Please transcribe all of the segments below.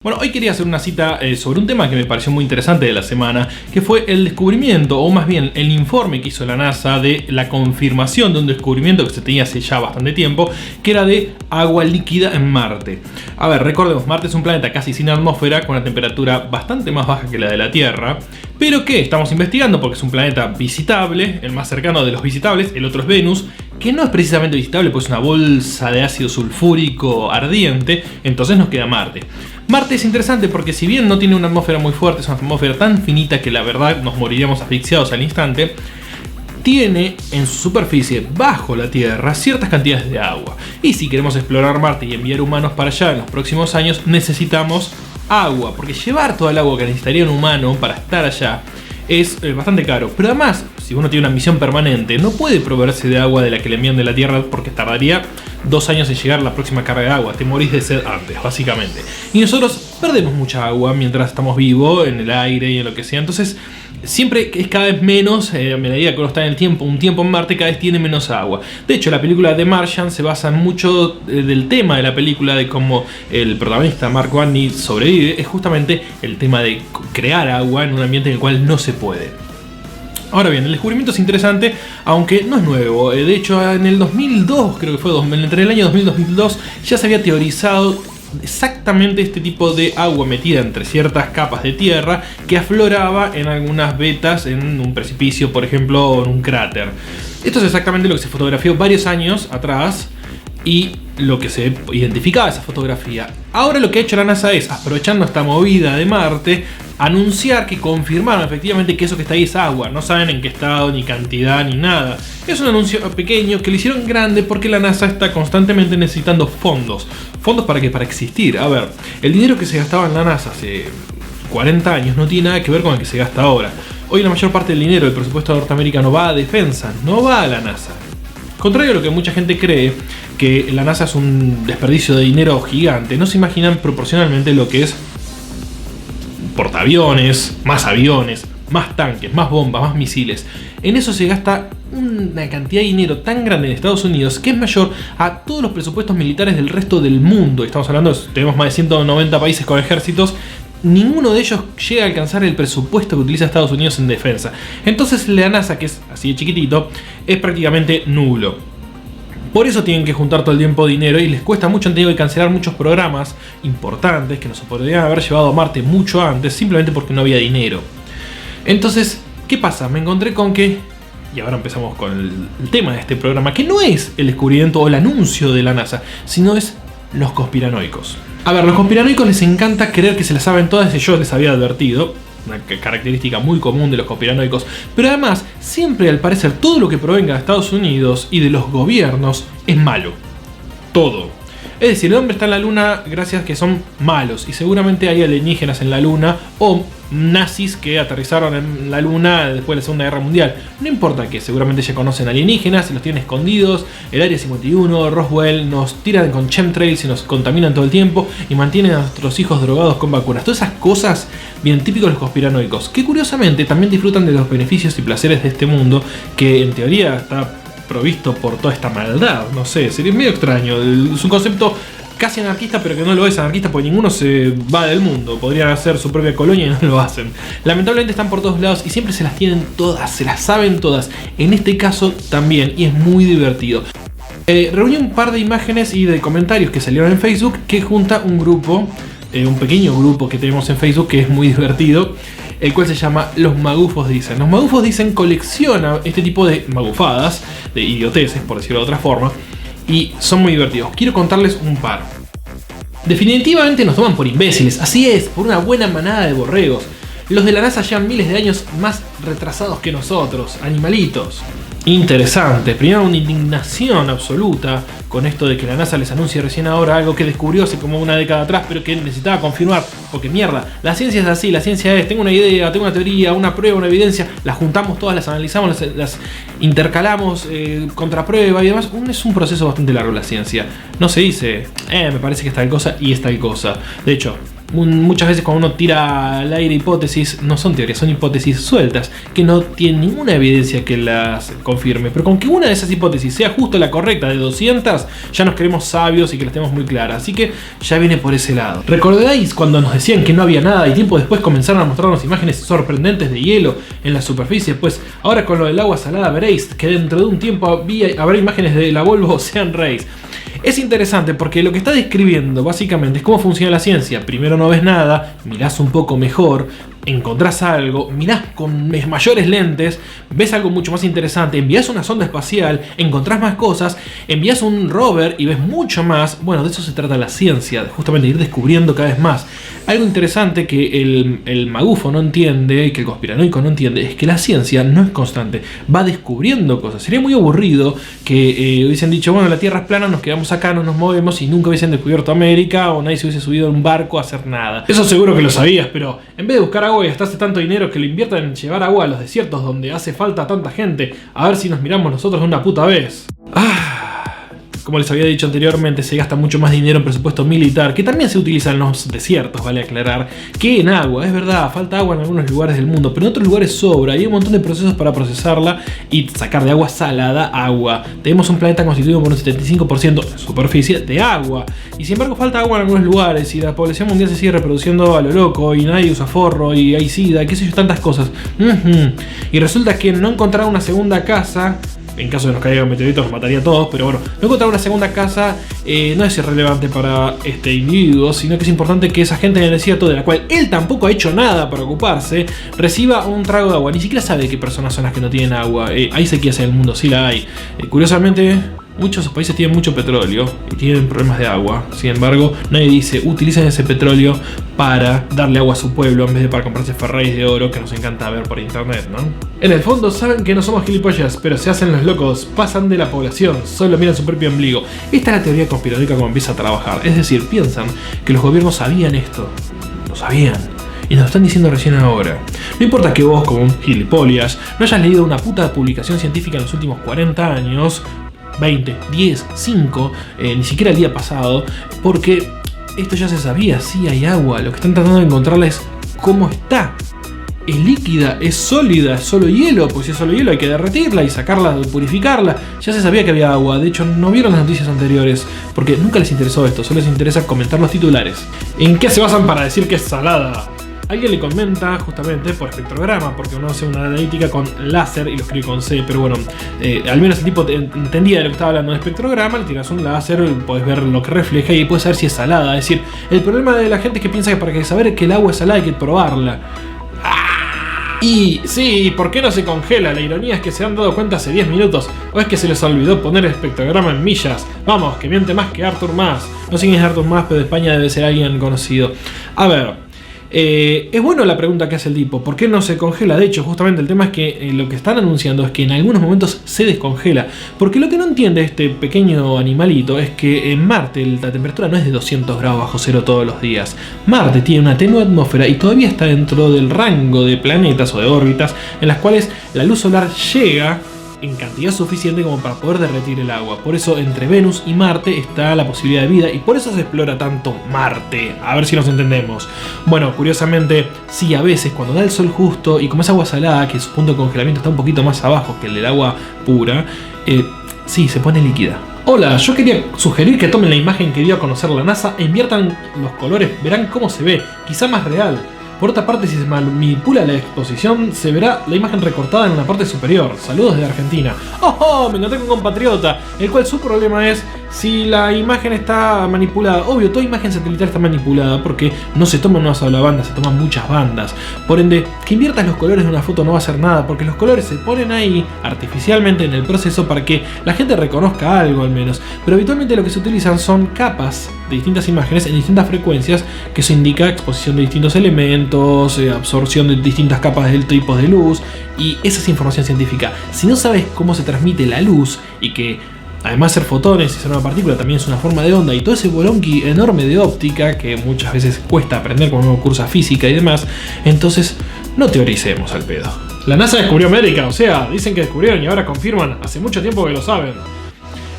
Bueno, hoy quería hacer una cita sobre un tema que me pareció muy interesante de la semana, que fue el descubrimiento, o más bien el informe que hizo la NASA de la confirmación de un descubrimiento que se tenía hace ya bastante tiempo, que era de agua líquida en Marte. A ver, recordemos, Marte es un planeta casi sin atmósfera, con una temperatura bastante más baja que la de la Tierra, pero que estamos investigando porque es un planeta visitable, el más cercano de los visitables, el otro es Venus, que no es precisamente visitable, pues es una bolsa de ácido sulfúrico ardiente, entonces nos queda Marte. Marte es interesante porque si bien no tiene una atmósfera muy fuerte, es una atmósfera tan finita que la verdad nos moriríamos asfixiados al instante, tiene en su superficie, bajo la Tierra, ciertas cantidades de agua. Y si queremos explorar Marte y enviar humanos para allá en los próximos años, necesitamos agua, porque llevar toda el agua que necesitaría un humano para estar allá es bastante caro. Pero además, si uno tiene una misión permanente, no puede proveerse de agua de la que le envían de la Tierra porque tardaría 2 años en llegar la próxima carga de agua. Te morís de sed antes, básicamente. Y nosotros perdemos mucha agua mientras estamos vivos, en el aire y en lo que sea. Entonces, siempre es cada vez menos, a medida que uno está en el tiempo, un tiempo en Marte, cada vez tiene menos agua. De hecho, la película The Martian se basa mucho del tema de la película, de cómo el protagonista Mark Watney sobrevive, es justamente el tema de crear agua en un ambiente en el cual no se puede. Ahora bien, el descubrimiento es interesante, aunque no es nuevo. De hecho, en el 2002, creo que fue entre el año 2000 y 2002, ya se había teorizado exactamente este tipo de agua metida entre ciertas capas de tierra que afloraba en algunas vetas en un precipicio, por ejemplo, o en un cráter. Esto es exactamente lo que se fotografió varios años atrás y lo que se identificaba esa fotografía. Ahora lo que ha hecho la NASA es, aprovechando esta movida de Marte, anunciar que confirmaron efectivamente que eso que está ahí es agua. No saben en qué estado, ni cantidad, ni nada. Es un anuncio pequeño que lo hicieron grande porque la NASA está constantemente necesitando fondos. ¿Fondos para qué? Para existir. A ver, el dinero que se gastaba en la NASA hace 40 años no tiene nada que ver con el que se gasta ahora. Hoy la mayor parte del dinero del presupuesto norteamericano va a defensa, no va a la NASA. Contrario a lo que mucha gente cree, que la NASA es un desperdicio de dinero gigante, no se imaginan proporcionalmente lo que es portaaviones, más tanques, más bombas, más misiles. En eso se gasta una cantidad de dinero tan grande en Estados Unidos que es mayor a todos los presupuestos militares del resto del mundo. Estamos hablando, tenemos más de 190 países con ejércitos. Ninguno de ellos llega a alcanzar el presupuesto que utiliza Estados Unidos en defensa. Entonces la NASA, que es así de chiquitito, es prácticamente nulo. Por eso tienen que juntar todo el tiempo dinero y les cuesta mucho. Han tenido que cancelar muchos programas importantes que nos podrían haber llevado a Marte mucho antes, simplemente porque no había dinero. Entonces, ¿qué pasa? Me encontré con que, y ahora empezamos con el tema de este programa, que no es el descubrimiento o el anuncio de la NASA, sino es los conspiranoicos. A ver, los conspiranoicos les encanta creer que se las saben todas, y yo les había advertido, una característica muy común de los conspiranoicos, pero además, siempre al parecer todo lo que provenga de Estados Unidos y de los gobiernos es malo. Todo. Es decir, el hombre está en la luna gracias a que son malos, y seguramente hay alienígenas en la luna o nazis que aterrizaron en la luna después de la Segunda Guerra Mundial. No importa que seguramente ya conocen alienígenas y los tienen escondidos. El Área 51, Roswell, nos tiran con chemtrails y nos contaminan todo el tiempo y mantienen a nuestros hijos drogados con vacunas. Todas esas cosas bien típicos de los conspiranoicos, que curiosamente también disfrutan de los beneficios y placeres de este mundo, que en teoría está provisto por toda esta maldad. No sé, sería medio extraño. Es un concepto casi anarquista, pero que no lo es anarquista porque ninguno se va del mundo. Podrían hacer su propia colonia y no lo hacen. Lamentablemente están por todos lados y siempre se las tienen todas, se las saben todas. En este caso también, y es muy divertido. Reuní un par de imágenes y de comentarios que salieron en Facebook que junta un grupo, un pequeño grupo que tenemos en Facebook que es muy divertido, el cual se llama Los Magufos Dicen. Los Magufos Dicen colecciona este tipo de magufadas, de idioteces por decirlo de otra forma, y son muy divertidos. Quiero contarles un par. Definitivamente nos toman por imbéciles, así es, por una buena manada de borregos. Los de la NASA llevan miles de años más retrasados que nosotros, animalitos. Interesante, primero una indignación absoluta con esto de que la NASA les anuncie recién ahora algo que descubrió hace como una década atrás, pero que necesitaba confirmar, porque mierda, la ciencia es así, la ciencia es, tengo una idea, tengo una teoría, una prueba, una evidencia, las juntamos todas, las analizamos, las intercalamos, contraprueba y demás. Es un proceso bastante largo la ciencia. No se dice, me parece que es tal cosa y es tal cosa. De hecho, muchas veces cuando uno tira al aire hipótesis, no son teorías, son hipótesis sueltas, que no tienen ninguna evidencia que las confirme. Pero con que una de esas hipótesis sea justo la correcta de 200, ya nos creemos sabios y que las tenemos muy claras. Así que ya viene por ese lado. ¿Recordáis cuando nos decían que no había nada y tiempo después comenzaron a mostrarnos imágenes sorprendentes de hielo en la superficie? Pues ahora con lo del agua salada veréis que dentro de un tiempo habrá imágenes de la Volvo Ocean Race. Es interesante porque lo que está describiendo básicamente es cómo funciona la ciencia. Primero no ves nada, mirás un poco mejor, encontrás algo, mirás con mayores lentes, ves algo mucho más interesante, envías una sonda espacial, encontrás más cosas, envías un rover y ves mucho más. Bueno, de eso se trata la ciencia, justamente de ir descubriendo cada vez más. Algo interesante que el magufo no entiende y que el conspiranoico no entiende es que la ciencia no es constante, va descubriendo cosas. Sería muy aburrido que hubiesen dicho, bueno, la Tierra es plana, nos quedamos acá, no nos movemos y nunca hubiesen descubierto América o nadie se hubiese subido a un barco a hacer nada. Eso seguro que lo sabías, pero en vez de buscar agua y gastarse tanto dinero, que lo inviertan en llevar agua a los desiertos donde hace falta tanta gente, a ver si nos miramos nosotros de una puta vez. Como les había dicho anteriormente, se gasta mucho más dinero en presupuesto militar, que también se utiliza en los desiertos, vale aclarar, que en agua. Es verdad, falta agua en algunos lugares del mundo, pero en otros lugares sobra y hay un montón de procesos para procesarla y sacar de agua salada agua. Tenemos un planeta constituido por un 75% de superficie de agua, y sin embargo falta agua en algunos lugares y la población mundial se sigue reproduciendo a lo loco y nadie usa forro y hay sida, qué sé yo, tantas cosas. Y resulta que no encontrar una segunda casa, en caso de nos caiga un meteorito nos mataría a todos, pero bueno, no encontrar una segunda casa no es irrelevante para este individuo, sino que es importante que esa gente en el desierto, de la cual él tampoco ha hecho nada para ocuparse, reciba un trago de agua. Ni siquiera sabe qué personas son las que no tienen agua. Hay sequías en el mundo, sí la hay. Curiosamente, muchos países tienen mucho petróleo y tienen problemas de agua. Sin embargo, nadie dice, utilicen ese petróleo para darle agua a su pueblo en vez de para comprarse Ferraris de oro que nos encanta ver por internet, ¿no? En el fondo saben que no somos gilipollas, pero se hacen los locos, pasan de la población, solo miran su propio ombligo. Esta es la teoría conspiranoica como empieza a trabajar. Es decir, piensan que los gobiernos sabían esto. Lo sabían. Y nos lo están diciendo recién ahora. No importa que vos, como un gilipollas, no hayas leído una puta publicación científica en los últimos 40 años, 20, 10, 5, ni siquiera el día pasado, porque esto ya se sabía, sí hay agua, lo que están tratando de encontrarla es cómo está. Es líquida, es sólida, es solo hielo, pues si es solo hielo hay que derretirla y sacarla, purificarla. Ya se sabía que había agua, de hecho no vieron las noticias anteriores, porque nunca les interesó esto, solo les interesa comentar los titulares. ¿En qué se basan para decir que es salada? Alguien le comenta justamente por espectrograma, porque uno hace una analítica con láser y lo escribe con C, pero bueno, al menos el tipo entendía de lo que estaba hablando de espectrograma, le tiras un láser, podés ver lo que refleja y puedes saber si es salada. Es decir, el problema de la gente es que piensa que para saber que el agua es salada hay que probarla. Y sí, ¿por qué no se congela? La ironía es que se han dado cuenta hace 10 minutos. ¿O es que se les olvidó poner espectrograma en millas? Vamos, que miente más que Arthur Mas. No sé quién es Arthur Mas, pero de España debe ser alguien conocido. A ver, es bueno la pregunta que hace el tipo, ¿por qué no se congela? De hecho, justamente el tema es que lo que están anunciando es que en algunos momentos se descongela. Porque lo que no entiende este pequeño animalito es que en Marte la temperatura no es de 200 grados bajo cero todos los días. Marte tiene una tenue atmósfera y todavía está dentro del rango de planetas o de órbitas en las cuales la luz solar llega en cantidad suficiente como para poder derretir el agua. Por eso entre Venus y Marte está la posibilidad de vida y por eso se explora tanto Marte. A ver si nos entendemos. Bueno, curiosamente, sí, a veces cuando da el sol justo y como es agua salada, que su punto de congelamiento está un poquito más abajo que el del agua pura, sí, se pone líquida. Hola, yo quería sugerir que tomen la imagen que dio a conocer la NASA e inviertan los colores, verán cómo se ve, quizá más real. Por otra parte, si se manipula la exposición, se verá la imagen recortada en la parte superior. Saludos de Argentina. ¡Oh! Me encontré con un compatriota, el cual su problema es si la imagen está manipulada. Obvio, toda imagen satelital está manipulada porque no se toma una sola banda, se toman muchas bandas. Por ende, que inviertas los colores de una foto no va a hacer nada, porque los colores se ponen ahí artificialmente en el proceso para que la gente reconozca algo al menos. Pero habitualmente lo que se utilizan son capas de distintas imágenes en distintas frecuencias, que eso indica exposición de distintos elementos, absorción de distintas capas de tipos de luz, y esa es información científica. Si no sabes cómo se transmite la luz y que además ser fotones y ser una partícula también es una forma de onda y todo ese bolonqui enorme de óptica que muchas veces cuesta aprender cuando uno cursa física y demás, entonces no teoricemos al pedo. La NASA descubrió América, o sea, dicen que descubrieron y ahora confirman, hace mucho tiempo que lo saben.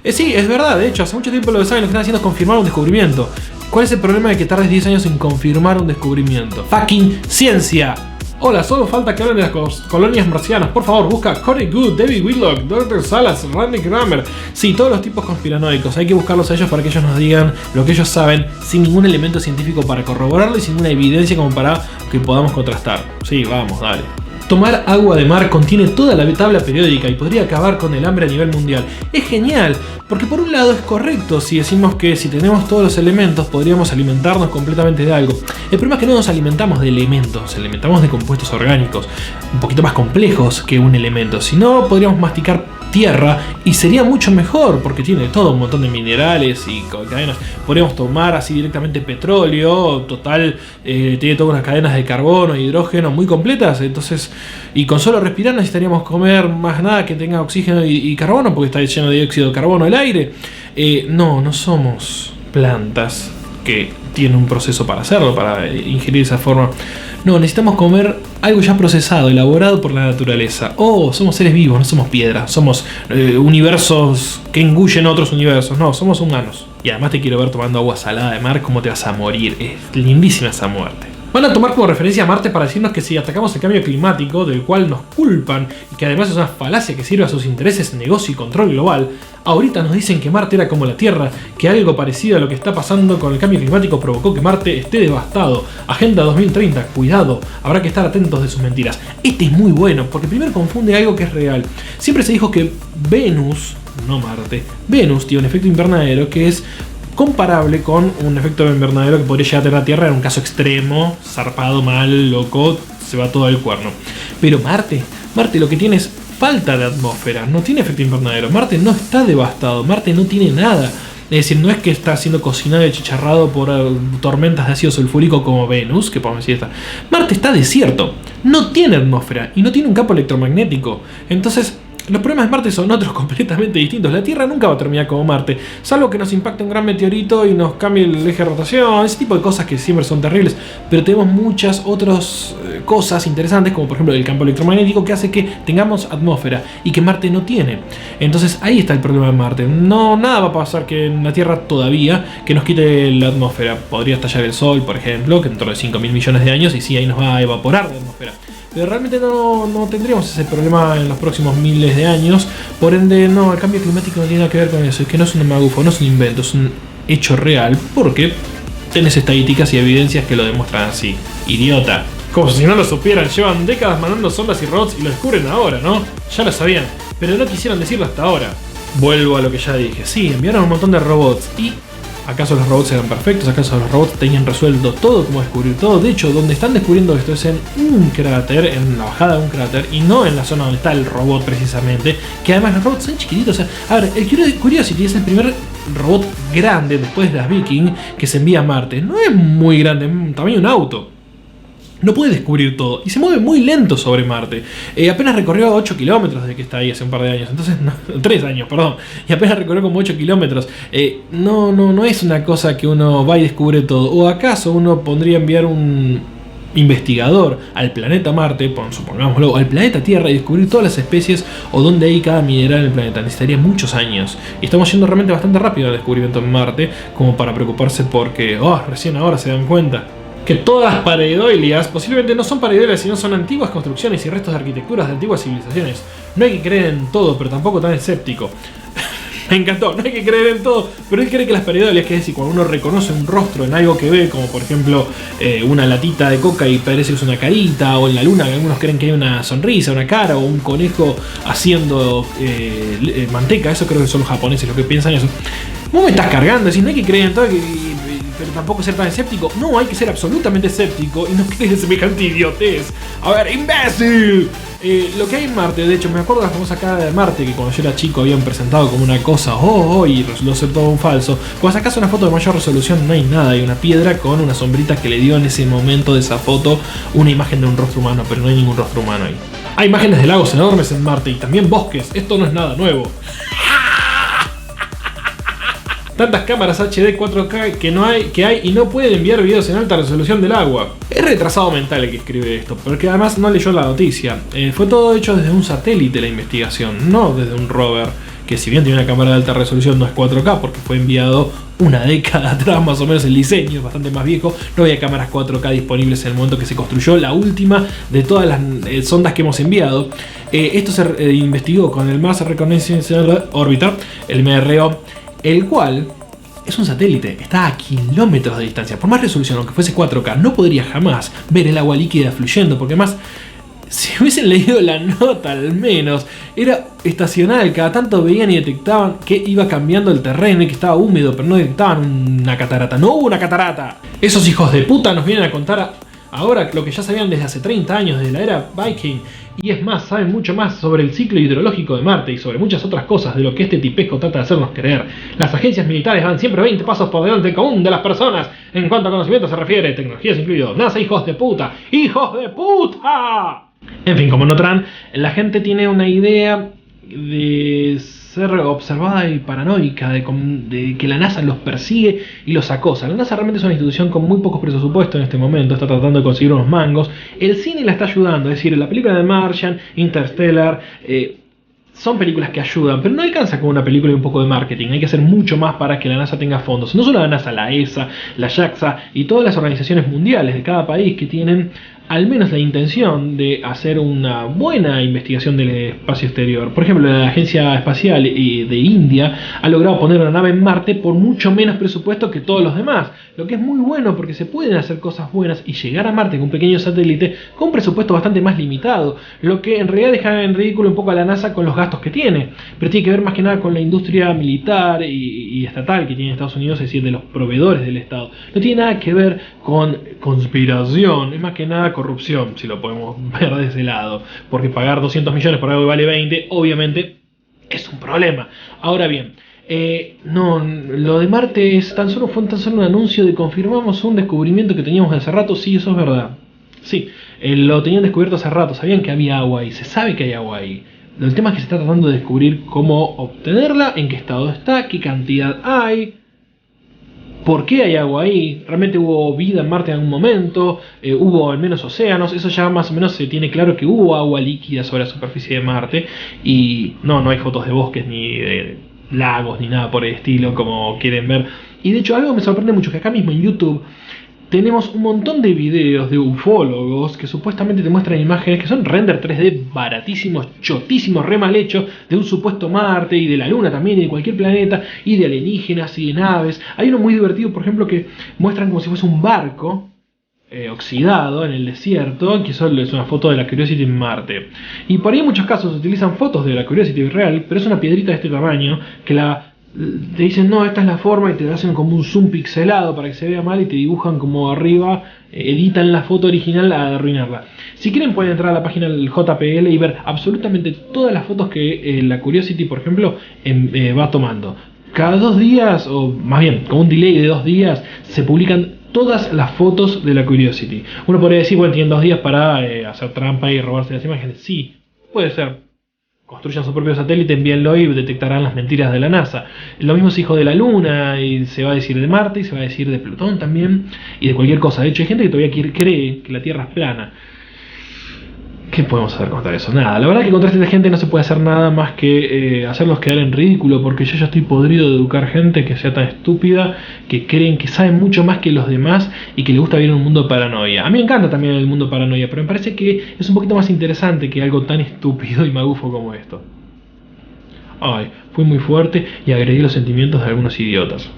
Sí, es verdad, de hecho, hace mucho tiempo lo que saben, lo que están haciendo es confirmar un descubrimiento. ¿Cuál es el problema de que tardes 10 años en confirmar un descubrimiento? ¡Fucking ciencia! Hola, solo falta que hablen de las colonias marcianas. Por favor, busca Corey Good, David Whitlock, Dr. Salas, Randy Kramer. Sí, todos los tipos conspiranoicos. Hay que buscarlos a ellos para que ellos nos digan lo que ellos saben, sin ningún elemento científico para corroborarlo y sin ninguna evidencia como para que podamos contrastar. Sí, vamos, dale. Tomar agua de mar contiene toda la tabla periódica y podría acabar con el hambre a nivel mundial. Es genial, porque por un lado es correcto si decimos que si tenemos todos los elementos podríamos alimentarnos completamente de algo. El problema es que no nos alimentamos de elementos, nos alimentamos de compuestos orgánicos, un poquito más complejos que un elemento. Si no, podríamos masticar tierra y sería mucho mejor porque tiene todo un montón de minerales y cadenas. Podríamos tomar así directamente petróleo, total, tiene todas unas cadenas de carbono e hidrógeno muy completas, entonces, y con solo respirar necesitaríamos comer más nada que tenga oxígeno y carbono porque está lleno de dióxido de carbono el aire. No somos plantas que tienen un proceso para hacerlo, para ingerir de esa forma. No, necesitamos comer algo ya procesado, elaborado por la naturaleza. Somos seres vivos, no somos piedras. Somos universos que engullen otros universos. No, somos humanos. Y además te quiero ver tomando agua salada de mar, cómo te vas a morir. Es lindísima esa muerte. Van a tomar como referencia a Marte para decirnos que si atacamos el cambio climático, del cual nos culpan, y que además es una falacia que sirve a sus intereses, negocio y control global, ahorita nos dicen que Marte era como la Tierra, que algo parecido a lo que está pasando con el cambio climático provocó que Marte esté devastado. Agenda 2030, cuidado, habrá que estar atentos de sus mentiras. Este es muy bueno, porque primero confunde algo que es real. Siempre se dijo que Venus, no Marte, Venus tiene un efecto invernadero que es comparable con un efecto invernadero que podría llegar a tener la Tierra en un caso extremo, zarpado, mal, loco, se va todo al cuerno. Pero Marte lo que tiene es falta de atmósfera, no tiene efecto invernadero. Marte no está devastado, Marte no tiene nada. Es decir, no es que está siendo cocinado y achicharrado por tormentas de ácido sulfúrico como Venus, que podemos decir esta. Marte está desierto, no tiene atmósfera y no tiene un campo electromagnético. Entonces, los problemas de Marte son otros completamente distintos. La Tierra nunca va a terminar como Marte, salvo que nos impacte un gran meteorito y nos cambie el eje de rotación, ese tipo de cosas que siempre son terribles. Pero tenemos muchas otras cosas interesantes, como por ejemplo el campo electromagnético, que hace que tengamos atmósfera y que Marte no tiene. Entonces ahí está el problema de Marte. No, nada va a pasar que en la Tierra todavía que nos quite la atmósfera. Podría estallar el Sol, por ejemplo, que dentro de 5.000 millones de años, y sí, ahí nos va a evaporar la atmósfera. Pero realmente no tendríamos ese problema en los próximos miles de años. Por ende, no, el cambio climático no tiene nada que ver con eso. Es que no es un magufo, no es un invento, es un hecho real. Porque tenés estadísticas y evidencias que lo demuestran así. Idiota. Como si no lo supieran, llevan décadas mandando sondas y robots y lo descubren ahora, ¿no? Ya lo sabían, pero no quisieron decirlo hasta ahora. Vuelvo a lo que ya dije. Sí, enviaron un montón de robots y... ¿acaso los robots eran perfectos? ¿Acaso los robots tenían resuelto todo, cómo descubrir todo? De hecho, donde están descubriendo esto es en un cráter, en la bajada de un cráter, y no en la zona donde está el robot precisamente, que además los robots son chiquititos. O sea, a ver, el Curiosity es el primer robot grande después de las Viking que se envía a Marte. No es muy grande, es tamaño de un auto. No puede descubrir todo y se mueve muy lento sobre Marte. Apenas recorrió 8 kilómetros desde que está ahí hace un par de años. Entonces, 3 años, perdón. Y apenas recorrió como 8 kilómetros. No es una cosa que uno va y descubre todo. ¿O acaso uno pondría enviar un investigador al planeta Marte, supongámoslo, al planeta Tierra y descubrir todas las especies o dónde hay cada mineral en el planeta? Necesitaría muchos años. Y estamos yendo realmente bastante rápido al descubrimiento en Marte como para preocuparse porque recién ahora se dan cuenta que todas las pareidoilias posiblemente no son pareidoilias, sino son antiguas construcciones y restos de arquitecturas de antiguas civilizaciones. No hay que creer en todo, pero tampoco tan escéptico. Me encantó, no hay que creer en todo, pero él cree que las pareidoilias, que es decir, cuando uno reconoce un rostro en algo que ve, como por ejemplo una latita de coca y parece que es una carita, o en la luna que algunos creen que hay una sonrisa, una cara, o un conejo haciendo manteca, eso creo que son los japoneses los que piensan eso. Vos me estás cargando, es decir, no hay que creer en todo, pero tampoco ser tan escéptico. No, hay que ser absolutamente escéptico y no creer en semejante idiotez. A ver, imbécil. Lo que hay en Marte, de hecho, me acuerdo de la famosa cara de Marte que cuando yo era chico habían presentado como una cosa, y resultó ser todo un falso. Cuando sacas una foto de mayor resolución no hay nada, hay una piedra con una sombrita que le dio en ese momento de esa foto una imagen de un rostro humano, pero no hay ningún rostro humano ahí. Hay imágenes de lagos enormes en Marte y también bosques, esto no es nada nuevo. Tantas cámaras HD 4K que hay y no pueden enviar videos en alta resolución del agua. Es retrasado mental el que escribe esto, porque además no leyó la noticia. Fue todo hecho desde un satélite la investigación, no desde un rover, que si bien tiene una cámara de alta resolución no es 4K porque fue enviado una década atrás más o menos el diseño, es bastante más viejo. No había cámaras 4K disponibles en el momento que se construyó la última de todas las sondas que hemos enviado. Esto se investigó con el Mars Reconnaissance Orbiter, el MRO, el cual es un satélite, está a kilómetros de distancia. Por más resolución, aunque fuese 4K, no podría jamás ver el agua líquida fluyendo, porque además, si hubiesen leído la nota al menos, era estacional, cada tanto veían y detectaban que iba cambiando el terreno y que estaba húmedo, pero no detectaban una catarata. ¡No hubo una catarata! Esos hijos de puta nos vienen a contar ahora lo que ya sabían desde hace 30 años, desde la era Viking. Y es más, saben mucho más sobre el ciclo hidrológico de Marte y sobre muchas otras cosas de lo que este tipesco trata de hacernos creer. Las agencias militares van siempre 20 pasos por delante del común de las personas en cuanto a conocimiento se refiere, tecnologías incluidos. ¡NASA, hijos de puta! ¡Hijos de puta! En fin, como notarán, la gente tiene una idea de ser observada y paranoica, de que la NASA los persigue y los acosa. La NASA realmente es una institución con muy pocos presupuestos en este momento, está tratando de conseguir unos mangos. El cine la está ayudando, es decir, la película de Martian, Interstellar, son películas que ayudan, pero no alcanza con una película y un poco de marketing. Hay que hacer mucho más para que la NASA tenga fondos. No solo la NASA, la ESA, la JAXA y todas las organizaciones mundiales de cada país que tienen al menos la intención de hacer una buena investigación del espacio exterior. Por ejemplo, la Agencia Espacial de India ha logrado poner una nave en Marte por mucho menos presupuesto que todos los demás, lo que es muy bueno porque se pueden hacer cosas buenas y llegar a Marte con un pequeño satélite con un presupuesto bastante más limitado, lo que en realidad deja en ridículo un poco a la NASA con los gastos que tiene, pero tiene que ver más que nada con la industria militar y estatal que tiene Estados Unidos, es decir, de los proveedores del Estado. No tiene nada que ver con conspiración, es más que nada corrupción, si lo podemos ver de ese lado, porque pagar 200 millones por algo que vale 20, obviamente es un problema. Ahora bien, no, lo de Marte fue tan solo un anuncio de confirmamos un descubrimiento que teníamos de hace rato. Sí, eso es verdad. Sí, lo tenían descubierto hace rato, sabían que había agua ahí, se sabe que hay agua ahí. El tema es que se está tratando de descubrir cómo obtenerla, en qué estado está, qué cantidad hay, por qué hay agua ahí, realmente hubo vida en Marte en algún momento, hubo al menos océanos, eso ya más o menos se tiene claro que hubo agua líquida sobre la superficie de Marte y no hay fotos de bosques ni de lagos ni nada por el estilo como quieren ver. Y de hecho algo me sorprende mucho, que acá mismo en YouTube tenemos un montón de videos de ufólogos que supuestamente te muestran imágenes que son render 3D baratísimos, chotísimos, re mal hechos, de un supuesto Marte y de la Luna también, y de cualquier planeta, y de alienígenas y de naves. Hay uno muy divertido, por ejemplo, que muestran como si fuese un barco oxidado en el desierto, que solo es una foto de la Curiosity en Marte. Y por ahí en muchos casos utilizan fotos de la Curiosity real, pero es una piedrita de este tamaño que te dicen, no, esta es la forma, y te hacen como un zoom pixelado para que se vea mal y te dibujan como arriba, editan la foto original a arruinarla. Si quieren pueden entrar a la página del JPL y ver absolutamente todas las fotos que la Curiosity, por ejemplo, va tomando. Cada 2 días, o más bien, con un delay de 2 días, se publican todas las fotos de la Curiosity. Uno podría decir, bueno, tienen 2 días para hacer trampa y robarse las imágenes. Sí, puede ser. Construyan su propio satélite, envíenlo y detectarán las mentiras de la NASA. Lo mismo es hijo de la Luna, y se va a decir de Marte, y se va a decir de Plutón también, y de cualquier cosa. De hecho, hay gente que todavía cree que la Tierra es plana. ¿Qué podemos hacer contra eso? Nada, la verdad que contra esta gente no se puede hacer nada más que hacerlos quedar en ridículo, porque yo ya estoy podrido de educar gente que sea tan estúpida, que creen que saben mucho más que los demás y que les gusta vivir en un mundo de paranoia. A mí me encanta también el mundo de paranoia, pero me parece que es un poquito más interesante que algo tan estúpido y magufo como esto. Ay, fui muy fuerte y agredí los sentimientos de algunos idiotas.